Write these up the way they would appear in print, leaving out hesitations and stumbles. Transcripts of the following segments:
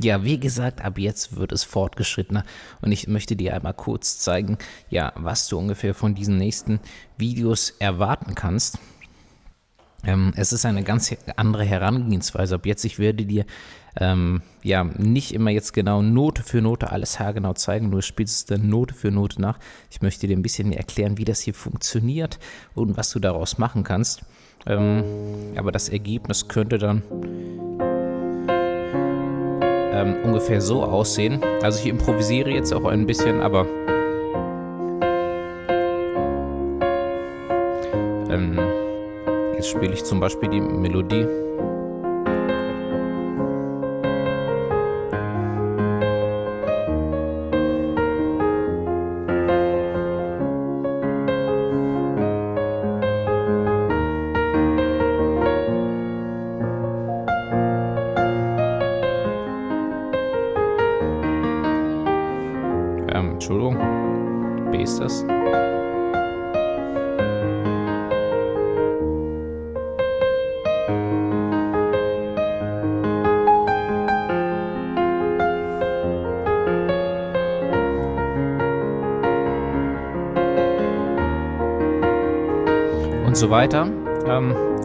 Ja, wie gesagt, ab jetzt wird es fortgeschrittener und ich möchte dir einmal kurz zeigen, ja, was du ungefähr von diesen nächsten Videos erwarten kannst. Es ist eine ganz andere Herangehensweise ab jetzt. Ich werde dir ja nicht immer jetzt genau Note für Note alles haargenau zeigen, nur spielst du dann Note für Note nach. Ich möchte dir ein bisschen erklären, wie das hier funktioniert und was du daraus machen kannst. Aber das Ergebnis könnte dann ungefähr so aussehen. Also ich improvisiere jetzt auch ein bisschen, aber jetzt spiele ich zum Beispiel die Melodie. Entschuldigung, B ist das. Und so weiter.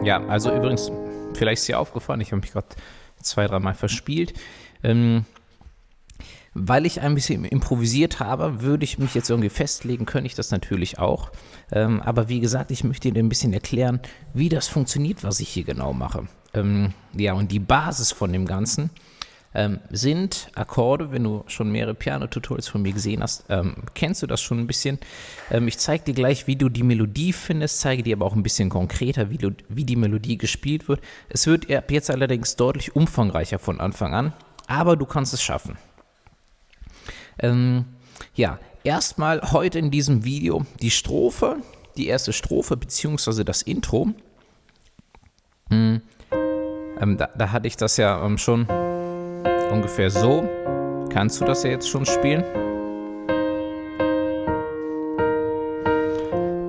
Ja, also übrigens, vielleicht ist dir aufgefallen, ich habe mich gerade 2-3 Mal verspielt. Weil ich ein bisschen improvisiert habe, würde ich mich jetzt irgendwie festlegen, könnte ich das natürlich auch. Aber wie gesagt, ich möchte dir ein bisschen erklären, wie das funktioniert, was ich hier genau mache. Ja, und die Basis von dem Ganzen sind Akkorde. Wenn du schon mehrere Piano-Tutorials von mir gesehen hast, kennst du das schon ein bisschen. Ich zeige dir gleich, wie du die Melodie findest, zeige dir aber auch ein bisschen konkreter, wie die Melodie gespielt wird. Es wird ab jetzt allerdings deutlich umfangreicher von Anfang an, aber du kannst es schaffen. Ja, erstmal heute in diesem Video die Strophe, die erste Strophe beziehungsweise das Intro. Da hatte ich das ja schon ungefähr so. Kannst du das ja jetzt schon spielen?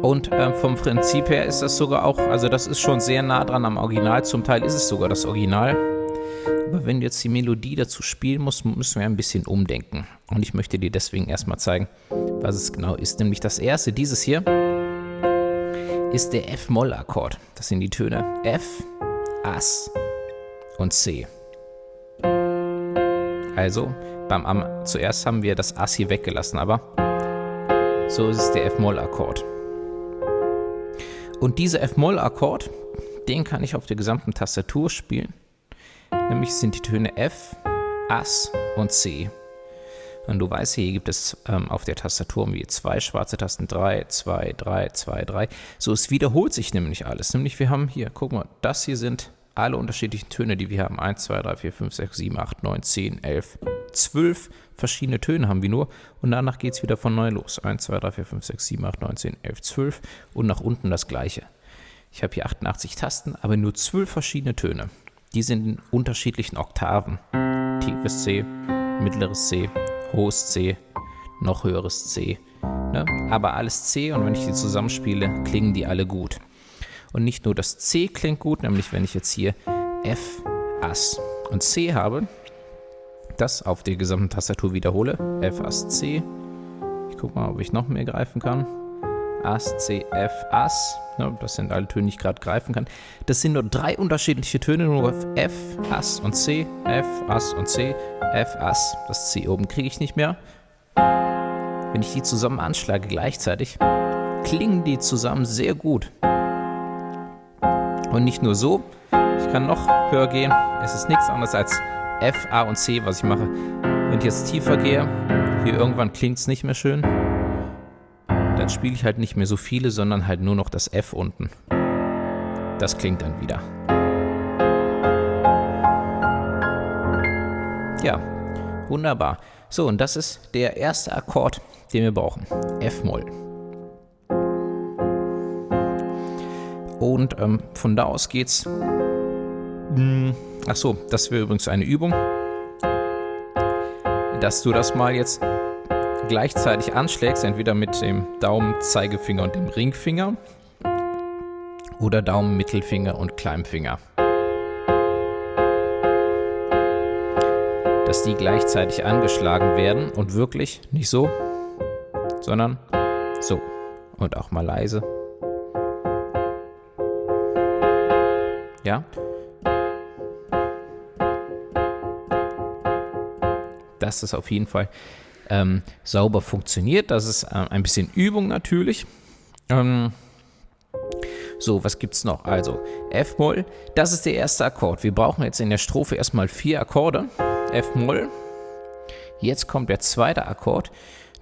Und vom Prinzip her ist das sogar auch, also das ist schon sehr nah dran am Original, zum Teil ist es sogar das Original. Aber wenn du jetzt die Melodie dazu spielen musst, müssen wir ein bisschen umdenken. Und ich möchte dir deswegen erstmal zeigen, was es genau ist. Nämlich das erste, dieses hier, ist der F-Moll-Akkord. Das sind die Töne F, Ass und C. Also, zuerst haben wir das Ass hier weggelassen, aber so ist es der F-Moll-Akkord. Und dieser F-Moll-Akkord, den kann ich auf der gesamten Tastatur spielen. Nämlich sind die Töne F, Ass und C. Und du weißt, hier gibt es auf der Tastatur wie 2 schwarze Tasten, 3, 2, 3, 2, 3. So, es wiederholt sich nämlich alles. Nämlich wir haben hier, guck mal, das hier sind alle unterschiedlichen Töne, die wir haben. 1, 2, 3, 4, 5, 6, 7, 8, 9, 10, 11, 12 verschiedene Töne haben wir nur. Und danach geht es wieder von neu los. 1, 2, 3, 4, 5, 6, 7, 8, 9, 10, 11, 12 und nach unten das gleiche. Ich habe hier 88 Tasten, aber nur 12 verschiedene Töne. Die sind in unterschiedlichen Oktaven. Tiefes C, mittleres C, hohes C, noch höheres C. Ne? Aber alles C, und wenn ich die zusammenspiele, klingen die alle gut. Und nicht nur das C klingt gut, nämlich wenn ich jetzt hier F, Ass und C habe, das auf der gesamten Tastatur wiederhole. F, Ass, C. Ich gucke mal, ob ich noch mehr greifen kann. Ass, C, F, Ass. Ne, das sind alle Töne, die ich gerade greifen kann. Das sind nur 3 unterschiedliche Töne, nur F, Ass und C, F, Ass und C, F, Ass. Das C oben kriege ich nicht mehr. Wenn ich die zusammen anschlage gleichzeitig, klingen die zusammen sehr gut. Und nicht nur so, ich kann noch höher gehen. Es ist nichts anderes als F, A und C, was ich mache. Wenn ich jetzt tiefer gehe, hier irgendwann klingt es nicht mehr schön. Dann spiele ich halt nicht mehr so viele, sondern halt nur noch das F unten. Das klingt dann wieder. Ja, wunderbar. So, und das ist der erste Akkord, den wir brauchen. F-Moll. Und von da aus geht's. Achso, das wäre übrigens eine Übung. Dass du das mal jetzt gleichzeitig anschlägst, entweder mit dem Daumen, Zeigefinger und dem Ringfinger oder Daumen, Mittelfinger und Kleinfinger. dass die gleichzeitig angeschlagen werden und wirklich nicht so, sondern so. Und auch mal leise. Ja. Dass es auf jeden Fall sauber funktioniert. Das ist ein bisschen Übung natürlich. So, was gibt's noch? Also, F-Moll, das ist der erste Akkord. Wir brauchen jetzt in der Strophe erstmal 4 Akkorde. F-Moll. Jetzt kommt der zweite Akkord.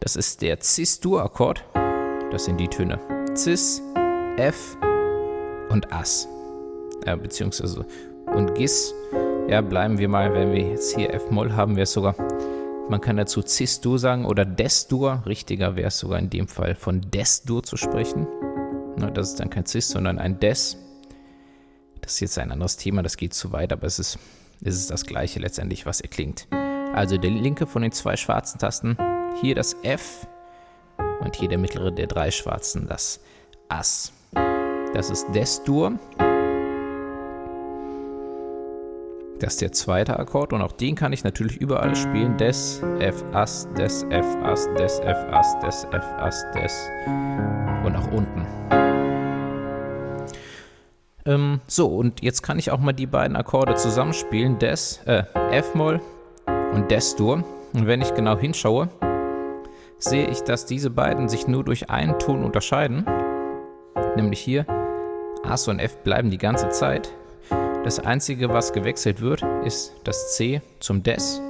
Das ist der Cis-Dur-Akkord. Das sind die Töne Cis, F und As. Beziehungsweise und Gis. Ja, bleiben wir mal, wenn wir jetzt hier F-Moll haben, wäre es sogar, man kann dazu Cis-Dur sagen oder Des-Dur. Richtiger wäre es sogar in dem Fall von Des-Dur zu sprechen. Das ist dann kein Cis, sondern ein Des. Das ist jetzt ein anderes Thema, das geht zu weit, aber es ist das gleiche letztendlich, was er klingt. Also der linke von den 2 schwarzen Tasten, hier das F und hier der mittlere der 3 schwarzen, das As. Das ist Des-Dur. Das ist der zweite Akkord und auch den kann ich natürlich überall spielen. Des, F, As, Des, F, As, Des, F, As, Des, F, As, Des und auch unten. So, und jetzt kann ich auch mal die beiden Akkorde zusammenspielen, F-Moll und Des-Dur. Und wenn ich genau hinschaue, sehe ich, dass diese beiden sich nur durch einen Ton unterscheiden. Nämlich hier, As und F bleiben die ganze Zeit. Das Einzige, was gewechselt wird, ist das C zum Des.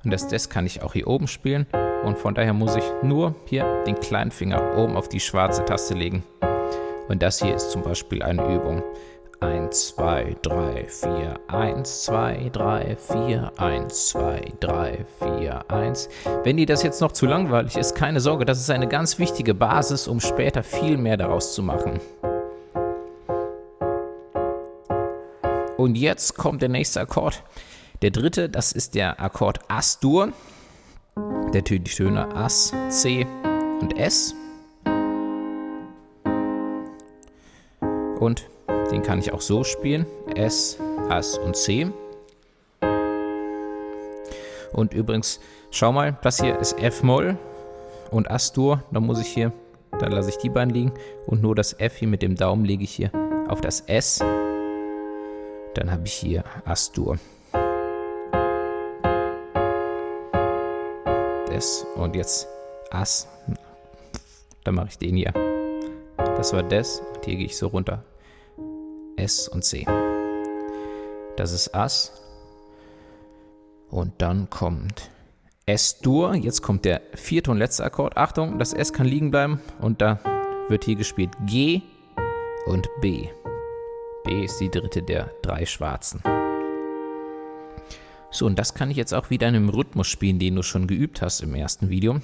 Und das Des kann ich auch hier oben spielen. Und von daher muss ich nur hier den kleinen Finger oben auf die schwarze Taste legen. Und das hier ist zum Beispiel eine Übung. 1, 2, 3, 4, 1, 2, 3, 4, 1, 2, 3, 4, 1. Wenn dir das jetzt noch zu langweilig ist, keine Sorge, das ist eine ganz wichtige Basis, um später viel mehr daraus zu machen. Und jetzt kommt der nächste Akkord. Der dritte, das ist der Akkord As-Dur. Die Töne As, C und S. Und den kann ich auch so spielen. S, As und C. Und übrigens, schau mal, das hier ist F-Moll und As-Dur. Dann lasse ich die beiden liegen. Und nur das F hier mit dem Daumen lege ich hier auf das S. Dann habe ich hier As-Dur. Des und jetzt As. Dann mache ich den hier. Das war Des und hier gehe ich so runter. S und C. Das ist As. Und dann kommt S-Dur. Jetzt kommt der vierte und letzte Akkord. Achtung, das S kann liegen bleiben und da wird hier gespielt G und B. B ist die dritte der 3 schwarzen. So, und das kann ich jetzt auch wieder in einem Rhythmus spielen, den du schon geübt hast im ersten Video.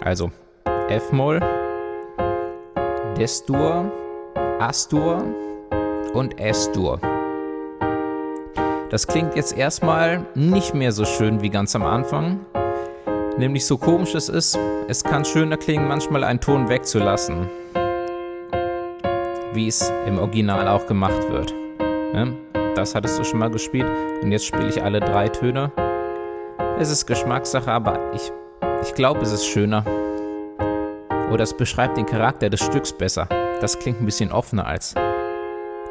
Also F-Moll, Des-Dur, As-Dur und S-Dur. Das klingt jetzt erstmal nicht mehr so schön wie ganz am Anfang. Nämlich so komisch es ist, es kann schöner klingen, manchmal einen Ton wegzulassen. Wie es im Original auch gemacht wird. Ja, das hattest du schon mal gespielt und jetzt spiele ich alle 3 Töne. Es ist Geschmackssache, aber ich glaube, es ist schöner. Oder es beschreibt den Charakter des Stücks besser. Das klingt ein bisschen offener als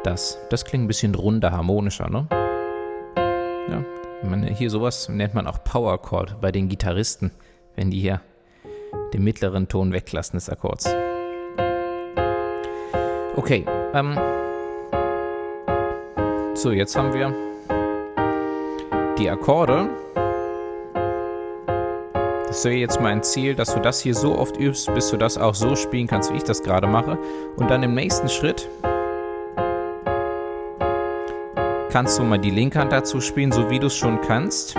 das. Das klingt ein bisschen runder, harmonischer, ne? Ja, hier sowas nennt man auch Power Chord bei den Gitarristen, wenn die hier den mittleren Ton weglassen des Akkords. Okay, so, jetzt haben wir die Akkorde. Das wäre jetzt mein Ziel, dass du das hier so oft übst, bis du das auch so spielen kannst, wie ich das gerade mache. Und dann im nächsten Schritt kannst du mal die linke Hand dazu spielen, so wie du es schon kannst.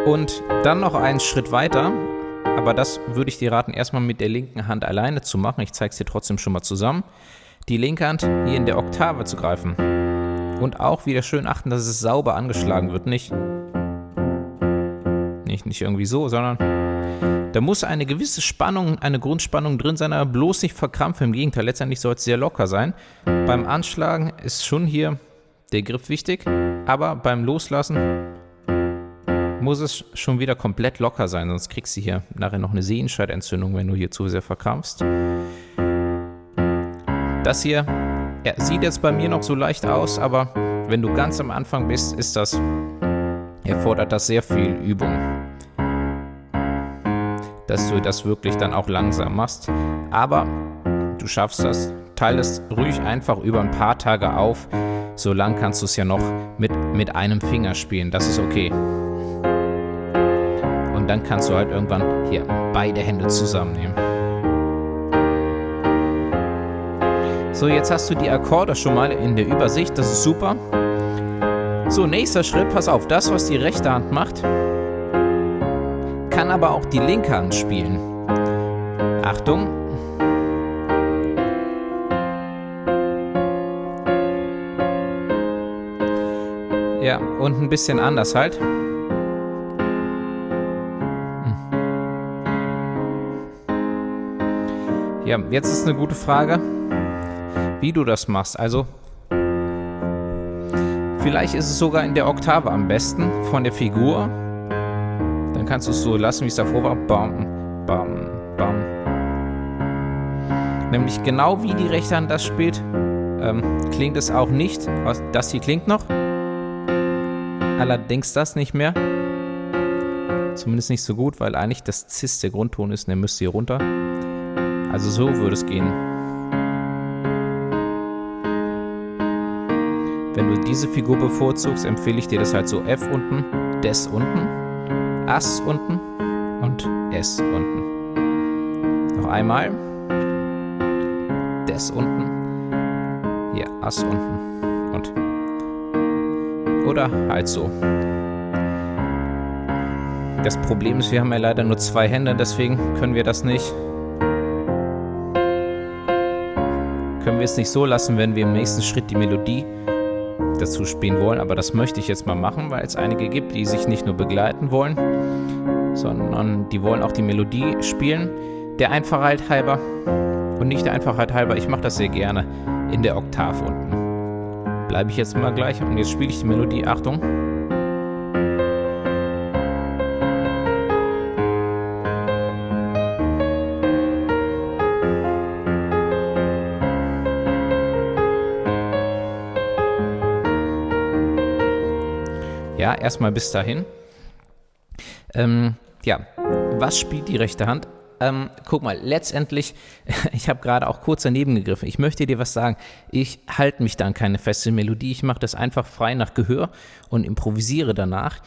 Und dann noch einen Schritt weiter, aber das würde ich dir raten, erstmal mit der linken Hand alleine zu machen. Ich zeige es dir trotzdem schon mal zusammen. Die linke Hand hier in der Oktave zu greifen. Und auch wieder schön achten, dass es sauber angeschlagen wird. Nicht irgendwie so, sondern Da muss eine gewisse Spannung, eine Grundspannung drin sein, aber bloß nicht verkrampfen. Im Gegenteil, letztendlich soll es sehr locker sein. Beim Anschlagen ist schon hier der Griff wichtig, aber beim Loslassen muss es schon wieder komplett locker sein, sonst kriegst du hier nachher noch eine Sehenscheidentzündung, wenn du hier zu sehr verkrampfst. Das hier sieht jetzt bei mir noch so leicht aus, aber wenn du ganz am Anfang bist, erfordert das sehr viel Übung, dass du das wirklich dann auch langsam machst. Aber du schaffst das. Teile es ruhig einfach über ein paar Tage auf. So lang kannst du es ja noch mit einem Finger spielen. Das ist okay. Und dann kannst du halt irgendwann hier beide Hände zusammennehmen. So, jetzt hast du die Akkorde schon mal in der Übersicht. Das ist super. So, nächster Schritt. Pass auf, das, was die rechte Hand macht, kann aber auch die linke Hand spielen. Achtung. Ja, und ein bisschen anders halt. Ja, jetzt ist eine gute Frage, wie du das machst. Also, vielleicht ist es sogar in der Oktave am besten von der Figur. Dann kannst du es so lassen, wie es davor war. Bam, bam, bam. Nämlich genau wie die rechte Hand das spielt, klingt es auch nicht. Das hier klingt noch. Allerdings das nicht mehr. Zumindest nicht so gut, weil eigentlich das Cis der Grundton ist und der müsste hier runter. Also so würde es gehen. Wenn du diese Figur bevorzugst, empfehle ich dir das halt so: F unten, Des unten, Ass unten und S unten. Noch einmal. Des unten, hier Ass unten und. Oder halt so. Das Problem ist, wir haben ja leider nur 2 Hände, deswegen können wir das nicht. Können wir es nicht so lassen, wenn wir im nächsten Schritt die Melodie dazu spielen wollen. Aber das möchte ich jetzt mal machen, weil es einige gibt, die sich nicht nur begleiten wollen, sondern die wollen auch die Melodie spielen. Der Einfachheit halber und nicht der Einfachheit halber, ich mache das sehr gerne in der Oktave unten. Bleibe ich jetzt mal gleich und jetzt spiele ich die Melodie. Achtung. Ja, erstmal bis dahin. Was spielt die rechte Hand? Guck mal, letztendlich, ich habe gerade auch kurz daneben gegriffen. Ich möchte dir was sagen. Ich halte mich da an keine feste Melodie. Ich mache das einfach frei nach Gehör und improvisiere danach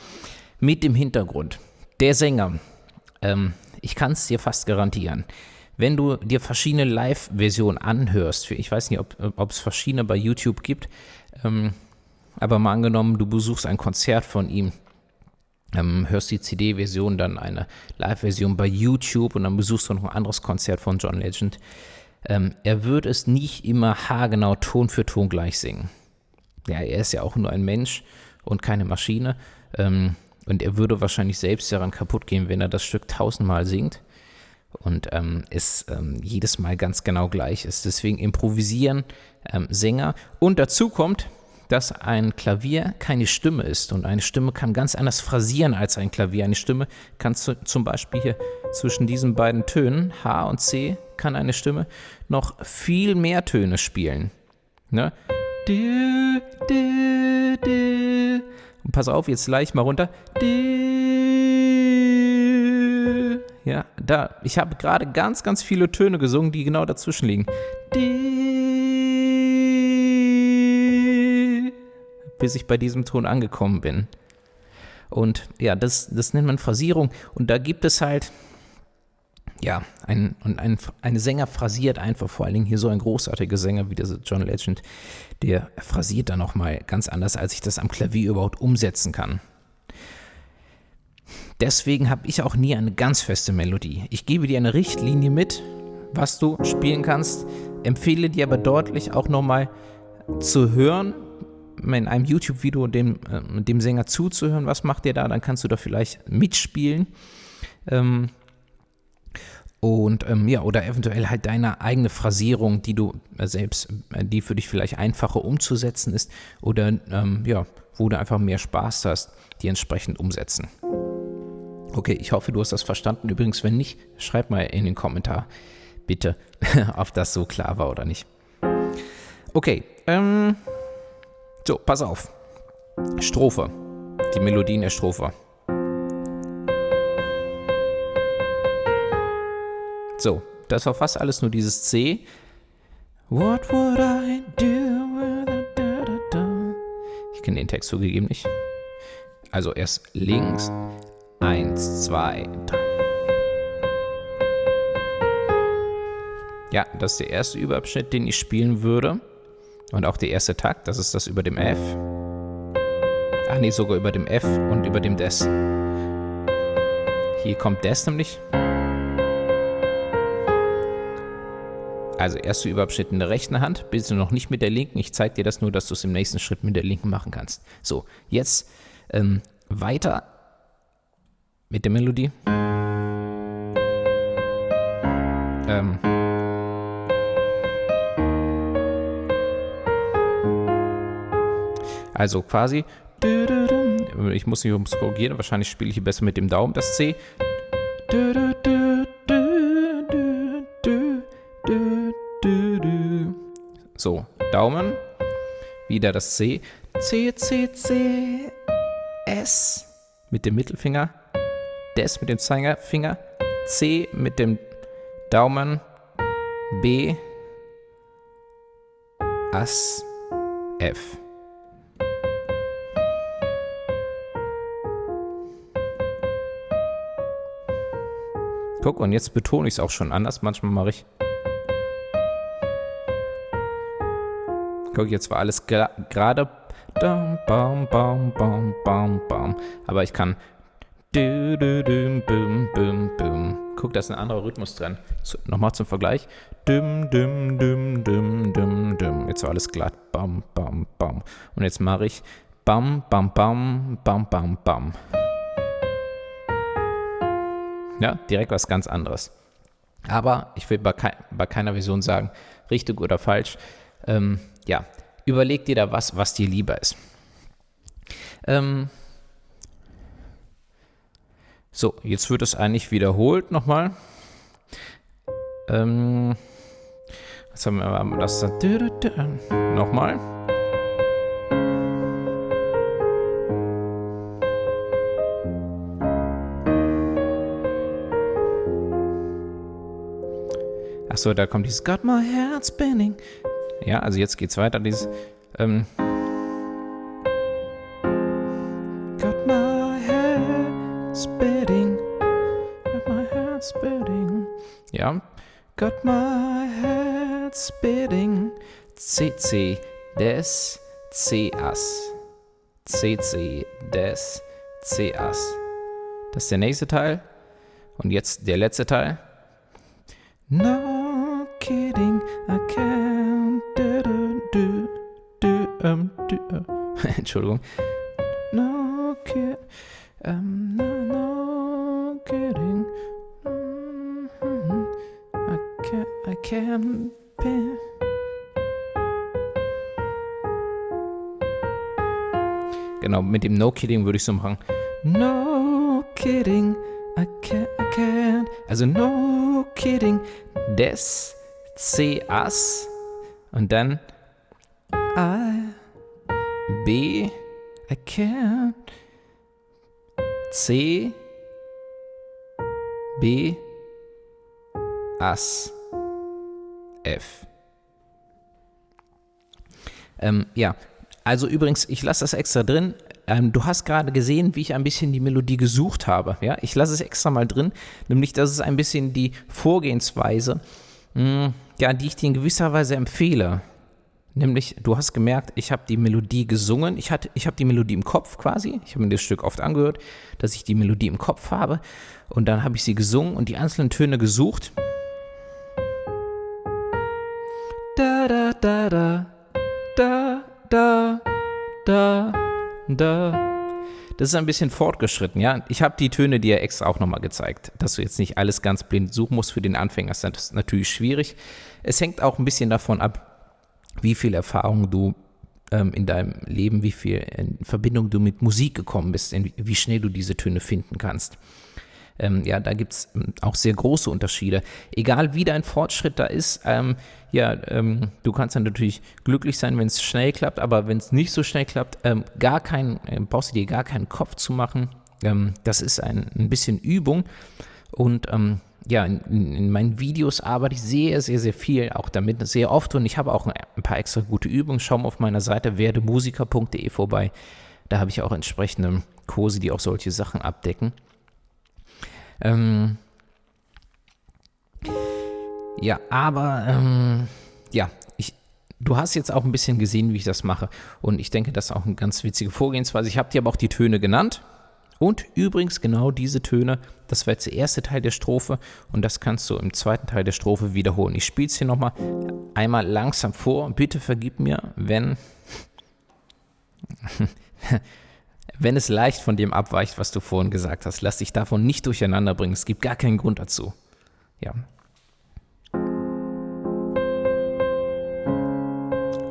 mit dem Hintergrund. Der Sänger, ich kann es dir fast garantieren, wenn du dir verschiedene Live-Versionen anhörst, ich weiß nicht, ob es verschiedene bei YouTube gibt, aber mal angenommen, du besuchst ein Konzert von ihm, hörst die CD-Version, dann eine Live-Version bei YouTube und dann besuchst du noch ein anderes Konzert von John Legend. Er wird es nicht immer haargenau Ton für Ton gleich singen. Ja, er ist ja auch nur ein Mensch und keine Maschine. Und er würde wahrscheinlich selbst daran kaputt gehen, wenn er das Stück 1000-mal singt und es jedes Mal ganz genau gleich ist. Deswegen improvisieren Sänger. Und dazu kommt, dass ein Klavier keine Stimme ist und eine Stimme kann ganz anders phrasieren als ein Klavier. Eine Stimme kannst du zum Beispiel hier zwischen diesen beiden Tönen, H und C, kann eine Stimme noch viel mehr Töne spielen. Ne? Und pass auf, jetzt leicht mal runter. Ja, ich habe gerade ganz, ganz viele Töne gesungen, die genau dazwischen liegen. Bis ich bei diesem Ton angekommen bin. Und ja, das nennt man Phrasierung. Und da gibt es halt, ja, ein Sänger phrasiert einfach, vor allen Dingen hier so ein großartiger Sänger wie dieser John Legend, der phrasiert dann nochmal ganz anders, als ich das am Klavier überhaupt umsetzen kann. Deswegen habe ich auch nie eine ganz feste Melodie. Ich gebe dir eine Richtlinie mit, was du spielen kannst, empfehle dir aber deutlich auch nochmal zu hören, in einem YouTube-Video dem Sänger zuzuhören, was macht der da, dann kannst du da vielleicht mitspielen. Und ja, oder eventuell halt deine eigene Phrasierung, die du selbst, die für dich vielleicht einfacher umzusetzen ist oder ja, wo du einfach mehr Spaß hast, die entsprechend umsetzen. Okay, ich hoffe, du hast das verstanden. Übrigens, wenn nicht, schreib mal in den Kommentar, bitte, ob das so klar war oder nicht. Okay, so, pass auf. Strophe, die Melodie in der Strophe. So, das war fast alles nur dieses C. What would I do with a da da da? Ich kenne den Text zugegeben nicht. Also erst links. 1, 2, 3. Ja, das ist der erste Überabschnitt, den ich spielen würde. Und auch der erste Takt, das ist das über dem F. Ach nee, sogar über dem F und über dem Des. Hier kommt Des nämlich. Also erste Überabschnitt in der rechten Hand, bitte noch nicht mit der linken. Ich zeige dir das nur, dass du es im nächsten Schritt mit der linken machen kannst. So, jetzt weiter mit der Melodie. Also quasi, ich muss nicht ums korrigieren, wahrscheinlich spiele ich hier besser mit dem Daumen das C. So, Daumen, wieder das C. C, C, C, S mit dem Mittelfinger, Des mit dem Zeigefinger, C mit dem Daumen, B, Ass, F. Guck, und jetzt betone ich es auch schon anders. Manchmal mache ich. Guck, jetzt war alles gerade. Bam, bam, bam, bam, bam, bam. Aber ich kann. Guck, da ist ein anderer Rhythmus drin. Nochmal zum Vergleich. Jetzt war alles glatt. Bam, bam, bam. Und jetzt mache ich. Bam, bam, bam, bam, bam, bam. Ja, direkt was ganz anderes. Aber ich will bei keiner Version sagen, richtig oder falsch. Ja, überleg dir da was dir lieber ist. So, jetzt wird es eigentlich wiederholt nochmal. Was haben wir das dann? Nochmal. Achso, da kommt dieses Got my heart spinning. Ja, also jetzt geht's weiter, dieses Got my heart spinning. Got my heart spinning. Ja, got my heart spinning. C, C, Des, C, Ass. C, C, Des, C, Ass. Das ist der nächste Teil. Und jetzt der letzte Teil. No kidding, I can't Entschuldigung. No kidding, no kidding. I can't be. Genau, mit dem No kidding würde ich so machen. No kidding, I can't. Also no kidding. Des, C, Ass. Und dann B, I can't. C, B, Ass, F. Ja, also übrigens, ich lasse das extra drin. Du hast gerade gesehen, wie ich ein bisschen die Melodie gesucht habe. Ja? Ich lasse es extra mal drin, nämlich das ist ein bisschen die Vorgehensweise, ja, die ich dir in gewisser Weise empfehle. Nämlich, du hast gemerkt, ich habe die Melodie gesungen, ich habe die Melodie im Kopf quasi, ich habe mir das Stück oft angehört, dass ich die Melodie im Kopf habe und dann habe ich sie gesungen und die einzelnen Töne gesucht. Da, da, da, da, da, da, da, da. das ist ein bisschen fortgeschritten, ja. Ich habe die Töne dir extra auch nochmal gezeigt, dass du jetzt nicht alles ganz blind suchen musst. Für den Anfänger ist das natürlich schwierig. Es hängt auch ein bisschen davon ab, wie viel Erfahrung du in deinem Leben, wie viel in Verbindung du mit Musik gekommen bist, wie schnell du diese Töne finden kannst. Ja, da gibt es auch sehr große Unterschiede. Egal wie dein Fortschritt da ist, du kannst dann natürlich glücklich sein, wenn es schnell klappt, aber wenn es nicht so schnell klappt, brauchst du dir gar keinen Kopf zu machen. Das ist ein bisschen Übung und in meinen Videos arbeite ich sehr, sehr, sehr viel auch damit, sehr oft, und ich habe auch ein paar extra gute Übungen. Schau mal auf meiner Seite werdemusiker.de vorbei. Da habe ich auch entsprechende Kurse, die auch solche Sachen abdecken. Du hast jetzt auch ein bisschen gesehen, wie ich das mache, und ich denke, das ist auch eine ganz witzige Vorgehensweise. Ich habe dir aber auch die Töne genannt, und übrigens genau diese Töne, das war jetzt der erste Teil der Strophe, und das kannst du im zweiten Teil der Strophe wiederholen. Ich spiele es hier nochmal einmal langsam vor. Bitte vergib mir, wenn es leicht von dem abweicht, was du vorhin gesagt hast. Lass dich davon nicht durcheinander bringen. Es gibt gar keinen Grund dazu. Ja.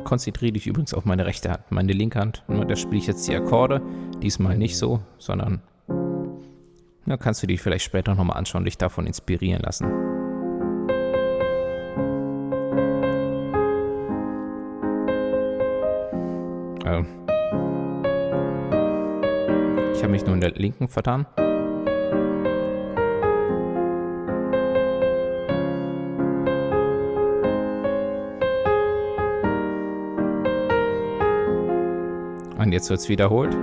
Konzentriere dich übrigens auf meine rechte Hand. Meine linke Hand, da spiele ich jetzt die Akkorde. Diesmal nicht so, sondern da kannst du dich vielleicht später nochmal anschauen, dich davon inspirieren lassen. Ich habe mich nur in der linken vertan. Und jetzt wird es wiederholt.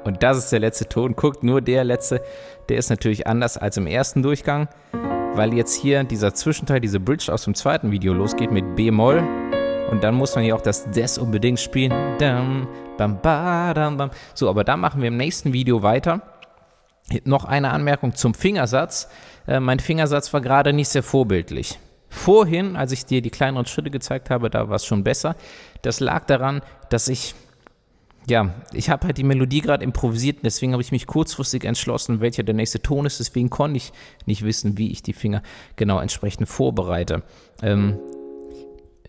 Und das ist der letzte Ton. Guckt, nur der letzte, der ist natürlich anders als im ersten Durchgang, weil jetzt hier dieser Zwischenteil, diese Bridge aus dem zweiten Video losgeht mit B-Moll. Und dann muss man hier auch das Des unbedingt spielen. So, aber da machen wir im nächsten Video weiter. Noch eine Anmerkung zum Fingersatz. Mein Fingersatz war gerade nicht sehr vorbildlich. Vorhin, als ich dir die kleineren Schritte gezeigt habe, da war es schon besser. Das lag daran, dass ich habe halt die Melodie gerade improvisiert, und deswegen habe ich mich kurzfristig entschlossen, welcher der nächste Ton ist. Deswegen konnte ich nicht wissen, wie ich die Finger genau entsprechend vorbereite.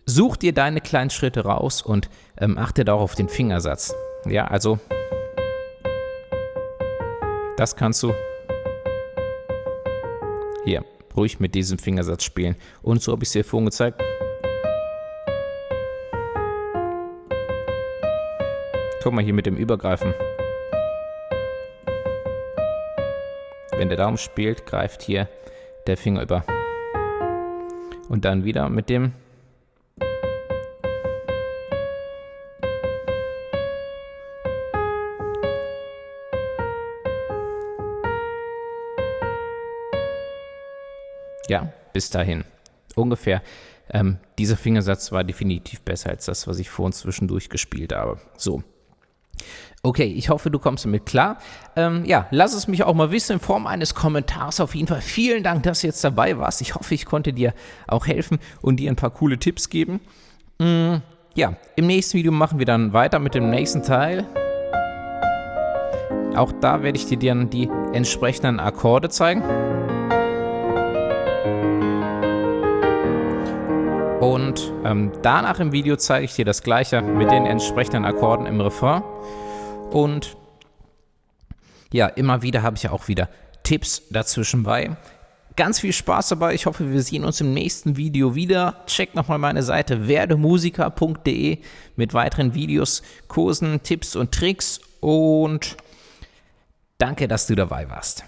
Such dir deine kleinen Schritte raus und achte darauf auf den Fingersatz. Ja, also das kannst du hier ruhig mit diesem Fingersatz spielen. Und so habe ich es dir vorhin gezeigt. Guck mal hier mit dem Übergreifen. Wenn der Daumen spielt, greift hier der Finger über. Und dann wieder mit dem bis dahin. Ungefähr. Dieser Fingersatz war definitiv besser als das, was ich vorhin zwischendurch gespielt habe. So. Okay, ich hoffe, du kommst damit klar. Lass es mich auch mal wissen in Form eines Kommentars. Auf jeden Fall vielen Dank, dass du jetzt dabei warst. Ich hoffe, ich konnte dir auch helfen und dir ein paar coole Tipps geben. Im nächsten Video machen wir dann weiter mit dem nächsten Teil. Auch da werde ich dir dann die entsprechenden Akkorde zeigen. Und danach im Video zeige ich dir das Gleiche mit den entsprechenden Akkorden im Refrain. Und immer wieder habe ich ja auch wieder Tipps dazwischen bei. Ganz viel Spaß dabei. Ich hoffe, wir sehen uns im nächsten Video wieder. Check nochmal meine Seite werdemusiker.de mit weiteren Videos, Kursen, Tipps und Tricks. Und danke, dass du dabei warst.